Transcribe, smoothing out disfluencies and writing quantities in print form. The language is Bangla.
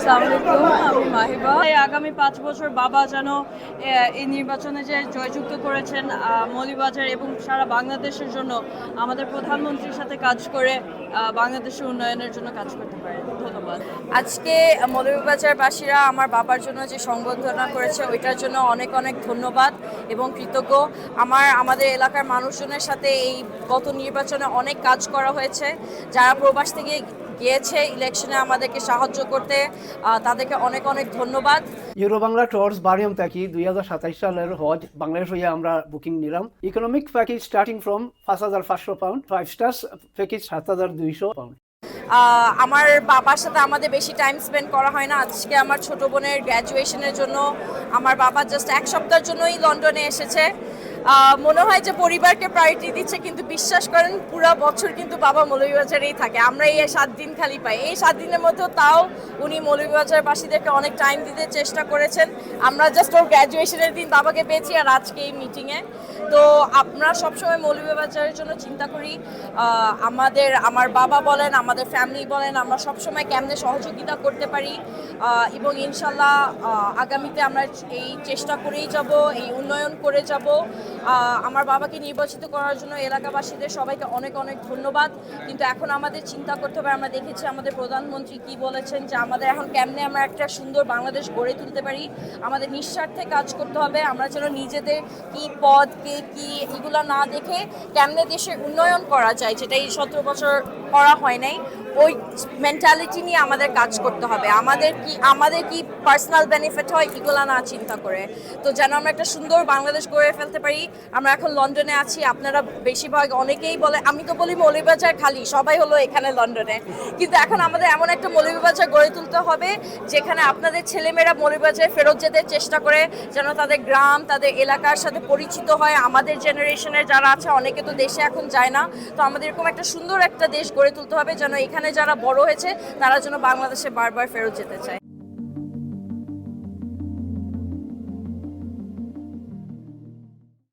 আসসালামু আলাইকুম, আমি মাহিবা। এই আগামী ৫ বছর বাবা যেন এই নির্বাচনে যে জয়যুক্ত করেছেন মৌলভীবাজার এবং সারা বাংলাদেশের জন্য আমাদের প্রধানমন্ত্রীর সাথে কাজ করে বাংলাদেশের উন্নয়নের জন্য কাজ করতে পারে। ধন্যবাদ। আজকে মৌলভীবাজারবাসীরা আমার বাবার জন্য যে সংবর্ধনা করেছে ওইটার জন্য অনেক অনেক ধন্যবাদ এবং কৃতজ্ঞ। আমাদের এলাকার মানুষজনের সাথে এই গত নির্বাচনে অনেক কাজ করা হয়েছে। যারা প্রবাস থেকে গিয়েছে ইলেকশনে আমাদেরকে সাহায্য করতে, তাদেরকে অনেক অনেক ধন্যবাদ। ইউরো বাংলা ট্যুরস বারিয়াম থাকি 2027 সালের হজ বাংলাদেশ হইয়া আমরা বুকিং নিলাম। Economic package starting from 5,500 pound, 5 stars package 7,200 pound. আমার বাবার সাথে আমাদের বেশি টাইম স্পেন্ড করা হয় না। আজকে আমার ছোট বোনের গ্র্যাজুয়েশনের জন্য আমার বাবা জাস্ট এক সপ্তাহের জন্যই লন্ডনে এসেছে। মনে হয় যে পরিবারকে প্রায়োরিটি দিচ্ছে, কিন্তু বিশ্বাস করেন পুরো বছর কিন্তু বাবা মৌলভীবাজারেই থাকে। আমরা এই 7 দিন খালি পাই। এই 7 দিনের মধ্যেও তাও উনি মৌলভীবাজারবাসীদেরকে অনেক টাইম দিতে চেষ্টা করেছেন। আমরা জাস্ট ওর গ্র্যাজুয়েশনের দিন বাবাকে পেয়েছি আর আজকে এই মিটিংয়ে। তো আমরা সবসময় মৌলভীবাজারের জন্য চিন্তা করি। আমার বাবা বলেন, আমাদের ফ্যামিলি বলেন, আমরা সবসময় কেমনে সহযোগিতা করতে পারি এবং ইনশাল্লাহ আগামীতে আমরা এই চেষ্টা করেই যাব, এই উন্নয়ন করে যাব। আমার বাবাকে নির্বাচিত করার জন্য এলাকাবাসীদের সবাইকে অনেক অনেক ধন্যবাদ। কিন্তু এখন আমাদের চিন্তা করতে হবে, আমরা দেখেছি আমাদের প্রধানমন্ত্রী কি বলেছেন যে আমাদের এখন কেমনে আমরা একটা সুন্দর বাংলাদেশ গড়ে তুলতে পারি। আমাদের নিঃস্বার্থে কাজ করতে হবে। আমরা যেন নিজেদের কি পদ কে কি এগুলো না দেখে কেমনে দেশের উন্নয়ন করা যায়, যেটা এই 17 বছর করা হয় নাই, ওই মেন্টালিটি নিয়ে আমাদের কাজ করতে হবে। আমাদের কি পার্সোনাল বেনিফিট হয় এগুলো না চিন্তা করে, তো যেন আমরা একটা সুন্দর বাংলাদেশ গড়ে ফেলতে পারি। আমরা এখন লন্ডনে আছি, আপনারা বেশিরভাগ অনেকেই বলে, আমি তো বলি মৌলভীবাজার খালি, সবাই হলো এখানে লন্ডনে, কিন্তু এখন আমাদের এমন একটা মৌলভীবাজার গড়ে তুলতে হবে যেখানে আপনাদের ছেলেমেয়েরা মৌলভীবাজারে ফেরত যেতে চেষ্টা করে, যেন তাদের গ্রাম তাদের এলাকার সাথে পরিচিত হয়। আমাদের জেনারেশনের যারা আছে অনেকে তো দেশে এখন যায় না, তো আমাদের এরকম একটা সুন্দর একটা দেশ গড়ে তুলতে হবে যেন এখানে যারা বড় হয়েছে তারা যেন বাংলাদেশে বারবার ফেরত যেতে চায়।